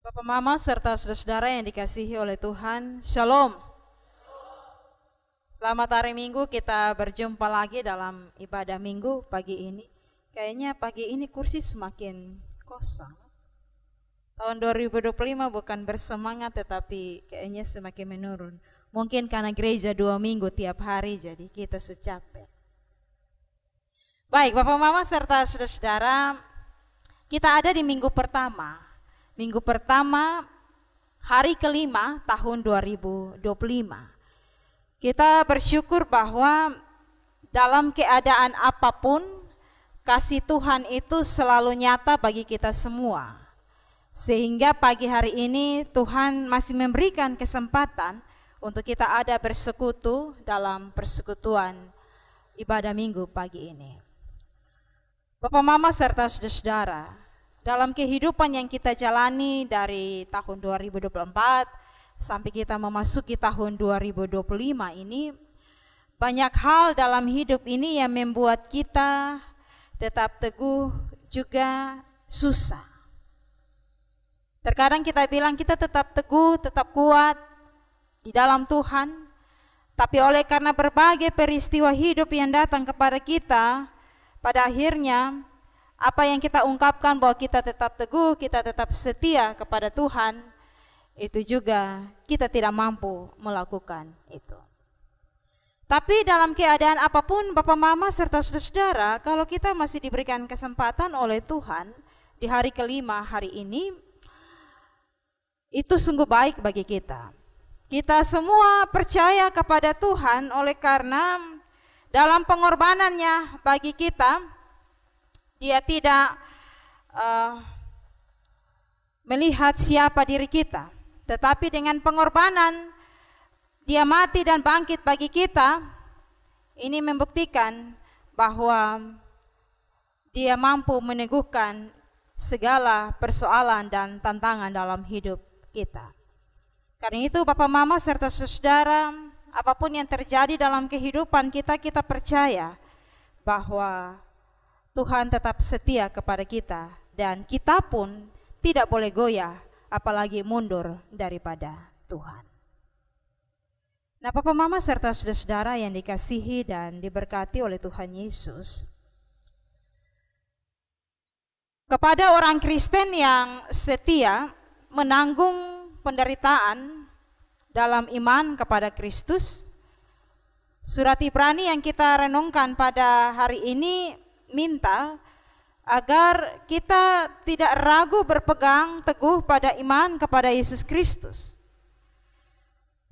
Bapak Mama serta saudara-saudara yang dikasihi oleh Tuhan, Shalom. Selamat hari Minggu, kita berjumpa lagi dalam ibadah Minggu pagi ini. Kayaknya pagi ini kursi semakin kosong. Tahun 2025 bukan bersemangat tetapi kayaknya semakin menurun. Mungkin karena gereja 2 minggu tiap hari jadi kita sudah capek. Baik Bapak Mama serta saudara-saudara, kita ada di minggu pertama. Minggu pertama, hari kelima tahun 2025. Kita bersyukur bahwa dalam keadaan apapun, kasih Tuhan itu selalu nyata bagi kita semua. Sehingga pagi hari ini Tuhan masih memberikan kesempatan untuk kita ada bersekutu dalam persekutuan ibadah minggu pagi ini. Bapak Mama serta saudara-saudara, dalam kehidupan yang kita jalani dari tahun 2024 sampai kita memasuki tahun 2025 ini, banyak hal dalam hidup ini yang membuat kita tetap teguh juga susah. Terkadang kita bilang kita tetap teguh, tetap kuat di dalam Tuhan, tapi oleh karena berbagai peristiwa hidup yang datang kepada kita, pada akhirnya apa yang kita ungkapkan bahwa kita tetap teguh, kita tetap setia kepada Tuhan, itu juga kita tidak mampu melakukan itu. Tapi dalam keadaan apapun Bapak Mama serta saudara-saudara, kalau kita masih diberikan kesempatan oleh Tuhan di hari kelima hari ini, itu sungguh baik bagi kita. Kita semua percaya kepada Tuhan oleh karena dalam pengorbanannya bagi kita, Dia tidak melihat siapa diri kita, tetapi dengan pengorbanan Dia mati dan bangkit bagi kita. Ini membuktikan bahwa Dia mampu meneguhkan segala persoalan dan tantangan dalam hidup kita. Karena itu Bapak Mama serta saudara, apapun yang terjadi dalam kehidupan kita, kita percaya bahwa Tuhan tetap setia kepada kita dan kita pun tidak boleh goyah apalagi mundur daripada Tuhan. Nah Bapak Mama serta saudara-saudara yang dikasihi dan diberkati oleh Tuhan Yesus, kepada orang Kristen yang setia menanggung penderitaan dalam iman kepada Kristus, surat Ibrani yang kita renungkan pada hari ini minta agar kita tidak ragu berpegang teguh pada iman kepada Yesus Kristus.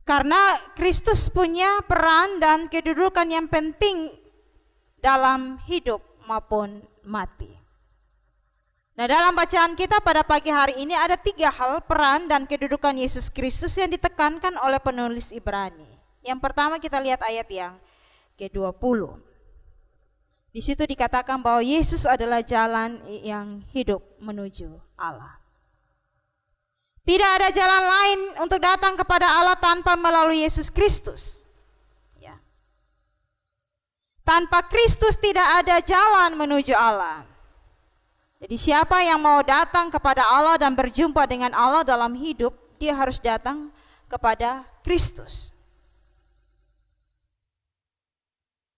Karena Kristus punya peran dan kedudukan yang penting dalam hidup maupun mati. Nah dalam bacaan kita pada pagi hari ini ada 3 hal peran dan kedudukan Yesus Kristus yang ditekankan oleh penulis Ibrani. Yang pertama kita lihat ayat yang ke-20. Di situ dikatakan bahwa Yesus adalah jalan yang hidup menuju Allah. Tidak ada jalan lain untuk datang kepada Allah tanpa melalui Yesus Kristus. Ya. Tanpa Kristus tidak ada jalan menuju Allah. Jadi siapa yang mau datang kepada Allah dan berjumpa dengan Allah dalam hidup, dia harus datang kepada Kristus.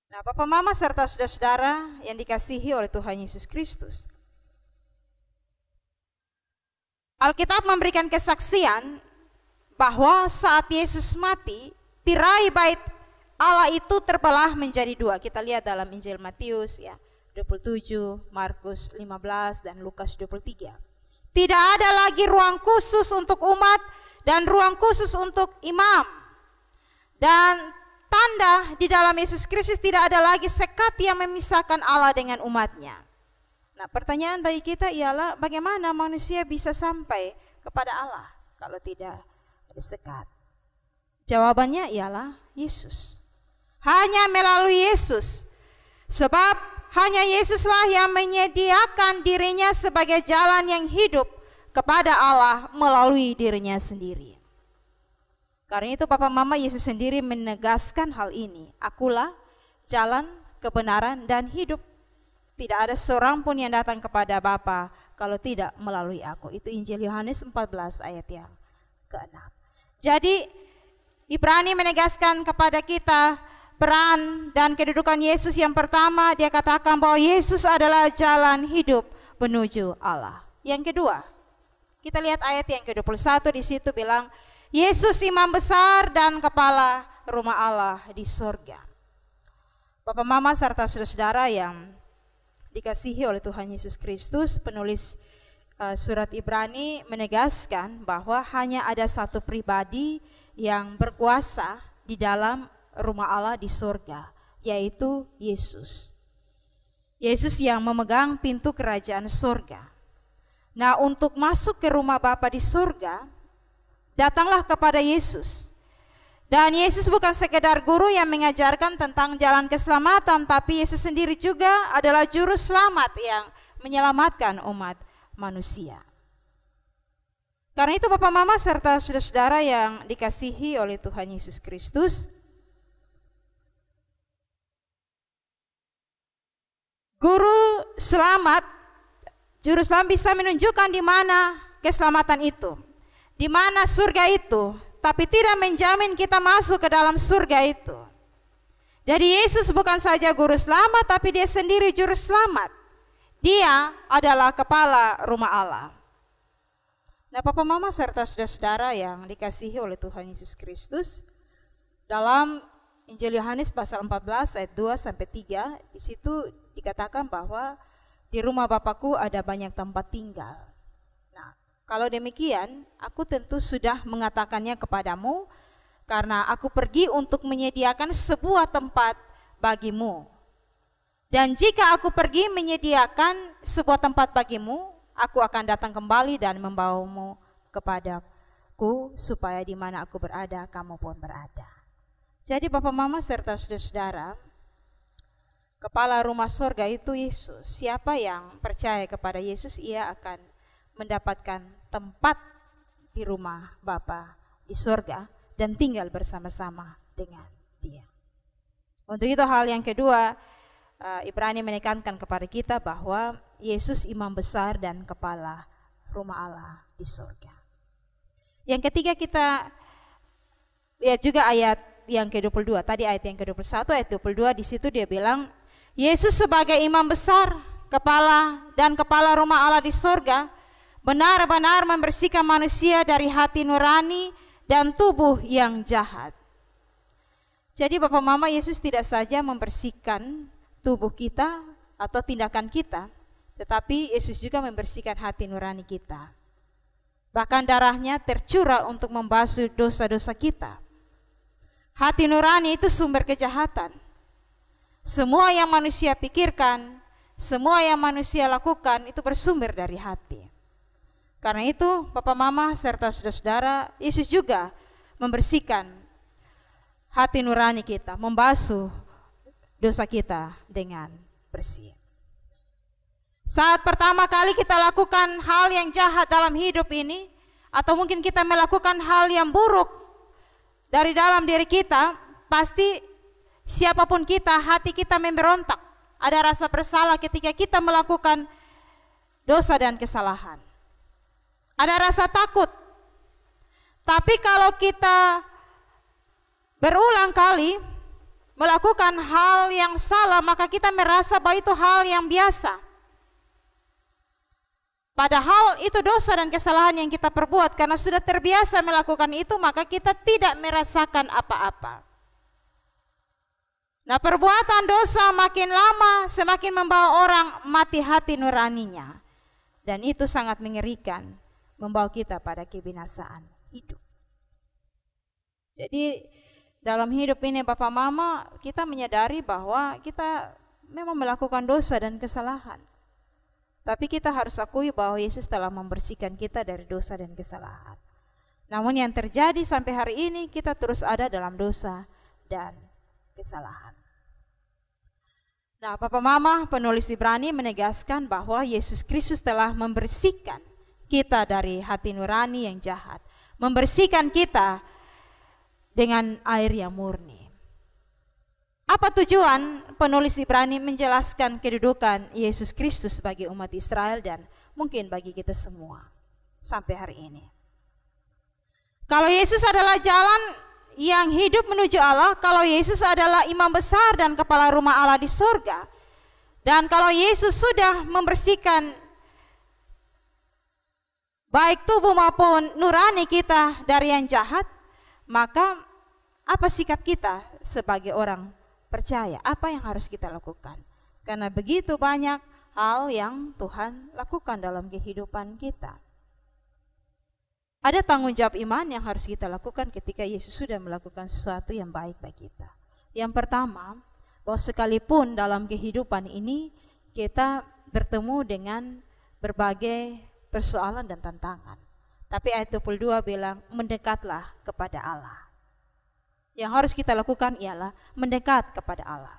Nah, Bapak Mama serta saudara-saudara yang dikasihi oleh Tuhan Yesus Kristus, Alkitab memberikan kesaksian bahwa saat Yesus mati, tirai bait Allah itu terbelah menjadi 2. Kita lihat dalam Injil Matius ya, 27, Markus 15 dan Lukas 23. Tidak ada lagi ruang khusus untuk umat dan ruang khusus untuk imam. Dan tanda di dalam Yesus Kristus tidak ada lagi sekat yang memisahkan Allah dengan umatnya. Nah pertanyaan bagi kita ialah bagaimana manusia bisa sampai kepada Allah kalau tidak ada sekat? Jawabannya ialah Yesus. Hanya melalui Yesus. Sebab hanya Yesuslah yang menyediakan dirinya sebagai jalan yang hidup kepada Allah melalui dirinya sendiri. Karena itu Papa Mama Yesus sendiri menegaskan hal ini. Akulah jalan, kebenaran dan hidup. Tidak ada seorang pun yang datang kepada Bapa kalau tidak melalui aku. Itu Injil Yohanes 14 ayat yang ke-6. Jadi Ibrani menegaskan kepada kita peran dan kedudukan Yesus. Yang pertama, dia katakan bahwa Yesus adalah jalan hidup menuju Allah. Yang kedua, kita lihat ayat yang ke-21, di situ bilang Yesus imam besar dan kepala rumah Allah di surga. Bapak Mama serta saudara-saudara yang dikasihi oleh Tuhan Yesus Kristus, penulis surat Ibrani menegaskan bahwa hanya ada satu pribadi yang berkuasa di dalam rumah Allah di surga, yaitu Yesus. Yesus yang memegang pintu kerajaan surga. Nah, untuk masuk ke rumah Bapa di surga, datanglah kepada Yesus. Dan Yesus bukan sekedar guru yang mengajarkan tentang jalan keselamatan, tapi Yesus sendiri juga adalah juru selamat yang menyelamatkan umat manusia. Karena itu Bapak Mama serta saudara-saudara yang dikasihi oleh Tuhan Yesus Kristus, guru selamat, juru selamat bisa menunjukkan di mana keselamatan itu, di mana surga itu, tapi tidak menjamin kita masuk ke dalam surga itu. Jadi Yesus bukan saja guru selamat, tapi dia sendiri juru selamat. Dia adalah kepala rumah Allah. Nah, Papa Mama serta saudara-saudara yang dikasihi oleh Tuhan Yesus Kristus, dalam Injil Yohanes pasal 14 ayat 2 sampai 3, di situ dikatakan bahwa di rumah Bapakku ada banyak tempat tinggal. Nah, kalau demikian, aku tentu sudah mengatakannya kepadamu, karena aku pergi untuk menyediakan sebuah tempat bagimu. Dan jika aku pergi menyediakan sebuah tempat bagimu, aku akan datang kembali dan membawamu kepadaku, supaya di mana aku berada, kamu pun berada. Jadi Bapak Mama serta saudara-saudara, kepala rumah surga itu Yesus. Siapa yang percaya kepada Yesus, ia akan mendapatkan tempat di rumah Bapa di surga dan tinggal bersama-sama dengan Dia. Untuk itu hal yang kedua, Ibrani menekankan kepada kita bahwa Yesus imam besar dan kepala rumah Allah di surga. Yang ketiga, kita lihat juga ayat yang ke-22. Tadi ayat yang ke-21, ayat 22, di situ dia bilang Yesus sebagai imam besar, kepala rumah Allah di surga, benar-benar membersihkan manusia dari hati nurani dan tubuh yang jahat. Jadi Bapak Mama, Yesus tidak saja membersihkan tubuh kita atau tindakan kita, tetapi Yesus juga membersihkan hati nurani kita. Bahkan darahnya tercurah untuk membasuh dosa-dosa kita. Hati nurani itu sumber kejahatan. Semua yang manusia pikirkan, semua yang manusia lakukan itu bersumber dari hati. Karena itu Bapak Mama serta saudara-saudara, Yesus juga membersihkan hati nurani kita, membasuh dosa kita dengan bersih. Saat pertama kali kita lakukan hal yang jahat dalam hidup ini, atau mungkin kita melakukan hal yang buruk dari dalam diri kita, pasti siapapun kita, hati kita memberontak. Ada rasa bersalah ketika kita melakukan dosa dan kesalahan. Ada rasa takut. Tapi kalau kita berulang kali melakukan hal yang salah, maka kita merasa bahwa itu hal yang biasa. Padahal itu dosa dan kesalahan yang kita perbuat. Karena sudah terbiasa melakukan itu, maka kita tidak merasakan apa-apa. Nah, perbuatan dosa makin lama semakin membawa orang mati hati nuraninya. Dan itu sangat mengerikan, membawa kita pada kebinasaan hidup. Jadi dalam hidup ini Bapak Mama, kita menyadari bahwa kita memang melakukan dosa dan kesalahan. Tapi kita harus akui bahwa Yesus telah membersihkan kita dari dosa dan kesalahan. Namun yang terjadi sampai hari ini, kita terus ada dalam dosa dan kesalahan. Nah, Bapak Mama, penulis Ibrani menegaskan bahwa Yesus Kristus telah membersihkan kita dari hati nurani yang jahat, membersihkan kita dengan air yang murni. Apa tujuan penulis Ibrani menjelaskan kedudukan Yesus Kristus bagi umat Israel dan mungkin bagi kita semua sampai hari ini. Kalau Yesus adalah jalan yang hidup menuju Allah, kalau Yesus adalah imam besar dan kepala rumah Allah di surga, dan kalau Yesus sudah membersihkan baik tubuh maupun nurani kita dari yang jahat, maka apa sikap kita sebagai orang percaya? Apa yang harus kita lakukan? Karena begitu banyak hal yang Tuhan lakukan dalam kehidupan kita. Ada tanggung jawab iman yang harus kita lakukan ketika Yesus sudah melakukan sesuatu yang baik bagi kita. Yang pertama, bahwa sekalipun dalam kehidupan ini kita bertemu dengan berbagai persoalan dan tantangan, tapi ayat 22 bilang mendekatlah kepada Allah. Yang harus kita lakukan ialah mendekat kepada Allah.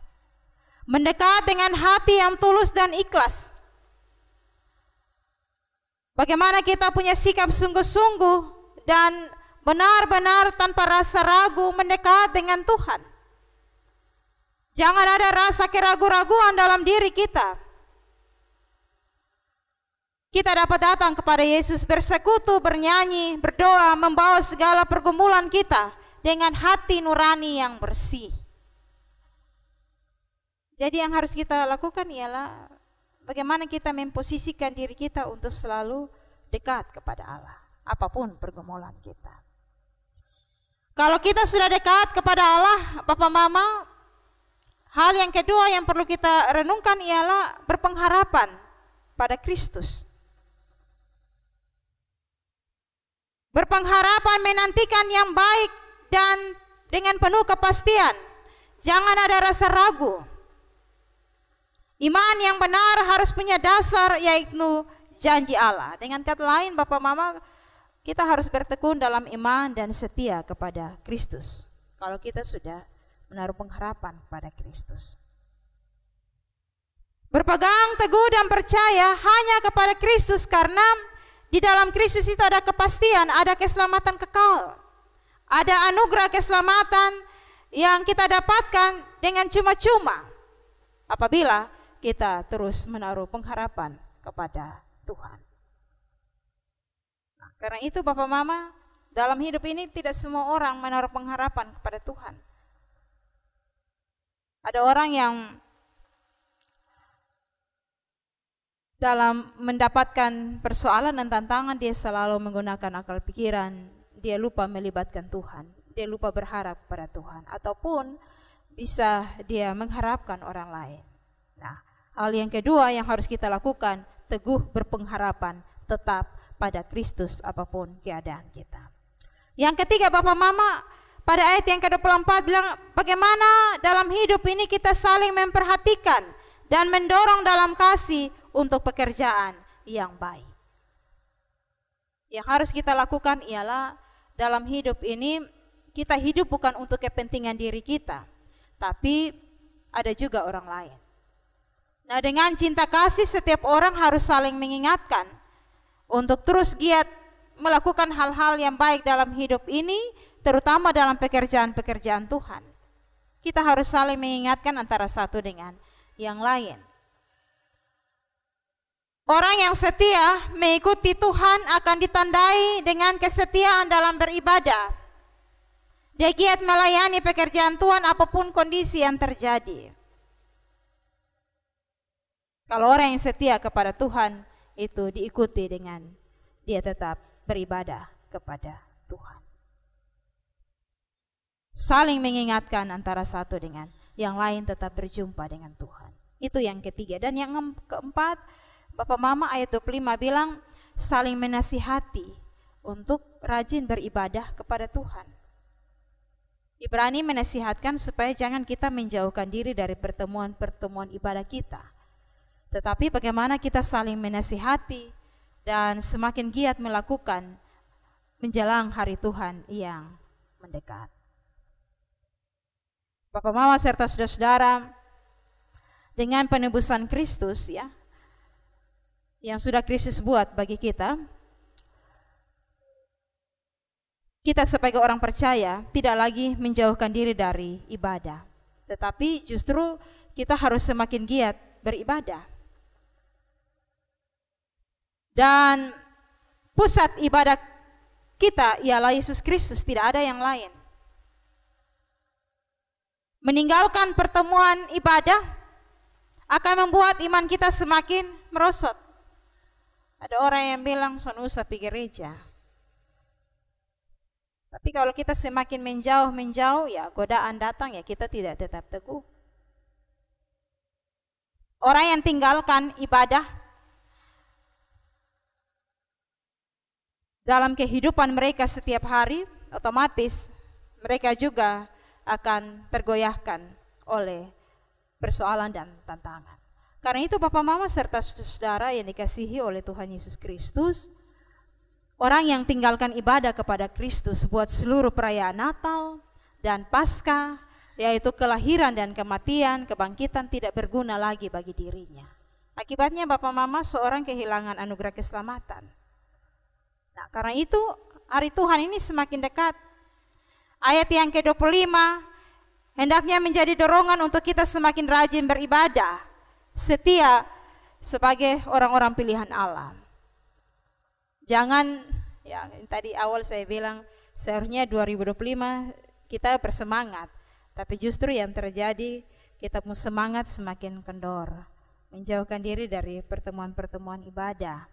Mendekat dengan hati yang tulus dan ikhlas. Bagaimana kita punya sikap sungguh-sungguh dan benar-benar tanpa rasa ragu mendekat dengan Tuhan. Jangan ada rasa keraguan-raguan dalam diri kita. Kita dapat datang kepada Yesus, bersekutu, bernyanyi, berdoa, membawa segala pergumulan kita dengan hati nurani yang bersih. Jadi yang harus kita lakukan ialah bagaimana kita memposisikan diri kita untuk selalu dekat kepada Allah, apapun pergumulan kita. Kalau kita sudah dekat kepada Allah, Bapak Mama, hal yang kedua yang perlu kita renungkan ialah berpengharapan pada Kristus. Berpengharapan menantikan yang baik dan dengan penuh kepastian. Jangan ada rasa ragu. Iman yang benar harus punya dasar, yaitu janji Allah. Dengan kata lain, Bapak Mama, kita harus bertekun dalam iman dan setia kepada Kristus. Kalau kita sudah menaruh pengharapan pada Kristus. Berpegang teguh dan percaya hanya kepada Kristus, karena di dalam Kristus itu ada kepastian, ada keselamatan kekal. Ada anugerah keselamatan yang kita dapatkan dengan cuma-cuma apabila kita terus menaruh pengharapan kepada Tuhan. Nah, karena itu Bapak Mama, dalam hidup ini tidak semua orang menaruh pengharapan kepada Tuhan. Ada orang yang dalam mendapatkan persoalan dan tantangan dia selalu menggunakan akal pikiran. Dia lupa melibatkan Tuhan, dia lupa berharap pada Tuhan, ataupun bisa dia mengharapkan orang lain. Nah, hal yang kedua yang harus kita lakukan, teguh berpengharapan tetap pada Kristus apapun keadaan kita. Yang ketiga Bapak Mama, pada ayat yang ke-24 bilang bagaimana dalam hidup ini kita saling memperhatikan dan mendorong dalam kasih untuk pekerjaan yang baik. Yang harus kita lakukan ialah dalam hidup ini kita hidup bukan untuk kepentingan diri kita, tapi ada juga orang lain. Nah, dengan cinta kasih setiap orang harus saling mengingatkan untuk terus giat melakukan hal-hal yang baik dalam hidup ini, terutama dalam pekerjaan-pekerjaan Tuhan. Kita harus saling mengingatkan antara satu dengan yang lain. Orang yang setia mengikuti Tuhan akan ditandai dengan kesetiaan dalam beribadah. Dia giat melayani pekerjaan Tuhan apapun kondisi yang terjadi. Kalau orang yang setia kepada Tuhan itu diikuti dengan dia tetap beribadah kepada Tuhan. Saling mengingatkan antara satu dengan yang lain tetap berjumpa dengan Tuhan. Itu yang ketiga. Dan yang keempat, Bapak Mama ayat 25 bilang saling menasihati untuk rajin beribadah kepada Tuhan. Ibrani menasihatkan supaya jangan kita menjauhkan diri dari pertemuan-pertemuan ibadah kita. Tetapi bagaimana kita saling menasihati dan semakin giat melakukan menjelang hari Tuhan yang mendekat. Bapak Mama serta saudara-saudara, dengan penebusan Kristus ya, yang sudah Kristus buat bagi kita sebagai orang percaya tidak lagi menjauhkan diri dari ibadah, tetapi justru kita harus semakin giat beribadah. Dan pusat ibadah kita ialah Yesus Kristus, tidak ada yang lain. Meninggalkan pertemuan ibadah akan membuat iman kita semakin merosot. Ada orang yang bilang, "Son usah pergi gereja." Tapi kalau kita semakin menjauh, ya godaan datang, ya kita tidak tetap teguh. Orang yang tinggalkan ibadah dalam kehidupan mereka setiap hari, otomatis mereka juga akan tergoyahkan oleh persoalan dan tantangan. Karena itu Bapak Mama serta saudara yang dikasihi oleh Tuhan Yesus Kristus, orang yang tinggalkan ibadah kepada Kristus buat seluruh perayaan Natal dan Paskah, yaitu kelahiran dan kematian, kebangkitan, tidak berguna lagi bagi dirinya. Akibatnya Bapak Mama seorang kehilangan anugerah keselamatan. Nah, karena itu hari Tuhan ini semakin dekat. Ayat yang ke-25 hendaknya menjadi dorongan untuk kita semakin rajin beribadah, setia sebagai orang-orang pilihan Allah. Jangan, ya tadi awal saya bilang seharusnya 2025 kita bersemangat, tapi justru yang terjadi kita pun semangat semakin kendor, menjauhkan diri dari pertemuan-pertemuan ibadah.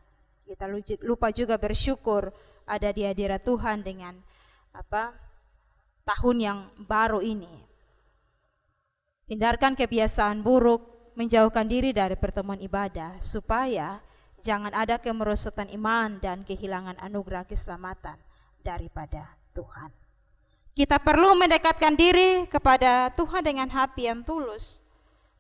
Kita lupa juga bersyukur ada di hadirat Tuhan dengan tahun yang baru ini. Hindarkan kebiasaan buruk, menjauhkan diri dari pertemuan ibadah supaya jangan ada kemerosotan iman dan kehilangan anugerah keselamatan daripada Tuhan. Kita perlu mendekatkan diri kepada Tuhan dengan hati yang tulus.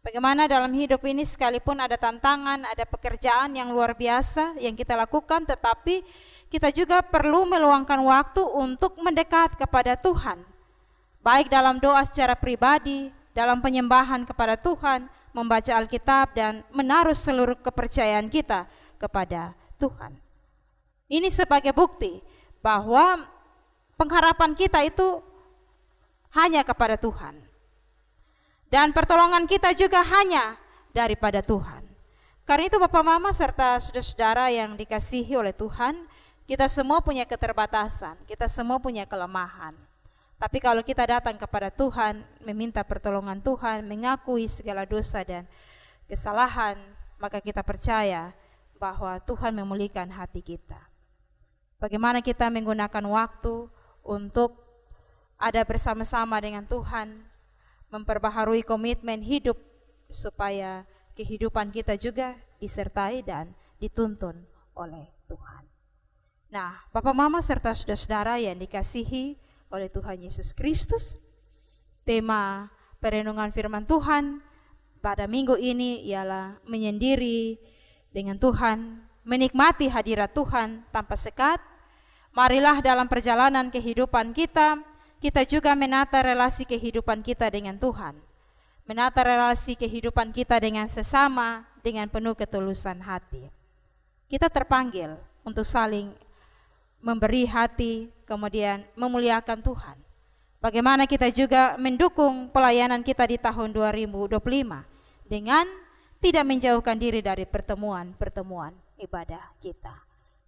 Bagaimana dalam hidup ini sekalipun ada tantangan, ada pekerjaan yang luar biasa yang kita lakukan, tetapi kita juga perlu meluangkan waktu untuk mendekat kepada Tuhan. Baik dalam doa secara pribadi, dalam penyembahan kepada Tuhan, membaca Alkitab dan menaruh seluruh kepercayaan kita kepada Tuhan. Ini sebagai bukti bahwa pengharapan kita itu hanya kepada Tuhan. Dan pertolongan kita juga hanya daripada Tuhan. Karena itu Bapak Mama serta saudara-saudara yang dikasihi oleh Tuhan, kita semua punya keterbatasan, kita semua punya kelemahan. Tapi kalau kita datang kepada Tuhan, meminta pertolongan Tuhan, mengakui segala dosa dan kesalahan, maka kita percaya bahwa Tuhan memulihkan hati kita. Bagaimana kita menggunakan waktu untuk ada bersama-sama dengan Tuhan, memperbaharui komitmen hidup supaya kehidupan kita juga disertai dan dituntun oleh Tuhan. Nah, Bapak Mama serta saudara-saudara yang dikasihi oleh Tuhan Yesus Kristus, tema perenungan firman Tuhan pada minggu ini ialah menyendiri dengan Tuhan, menikmati hadirat Tuhan tanpa sekat. Marilah dalam perjalanan kehidupan kita juga menata relasi kehidupan kita dengan Tuhan, menata relasi kehidupan kita dengan sesama dengan penuh ketulusan hati. Kita terpanggil untuk saling memberi hati, kemudian memuliakan Tuhan. Bagaimana kita juga mendukung pelayanan kita di tahun 2025 dengan tidak menjauhkan diri dari pertemuan-pertemuan ibadah kita.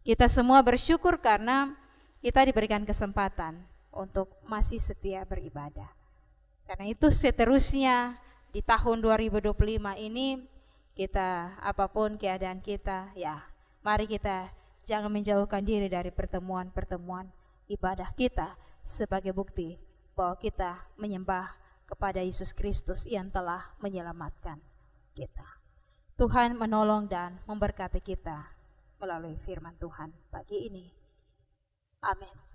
Kita semua bersyukur karena kita diberikan kesempatan untuk masih setia beribadah. Karena itu seterusnya di tahun 2025 ini kita apapun keadaan kita, ya mari kita jangan menjauhkan diri dari pertemuan-pertemuan ibadah kita sebagai bukti bahwa kita menyembah kepada Yesus Kristus yang telah menyelamatkan kita. Tuhan menolong dan memberkati kita melalui firman Tuhan pagi ini. Amin.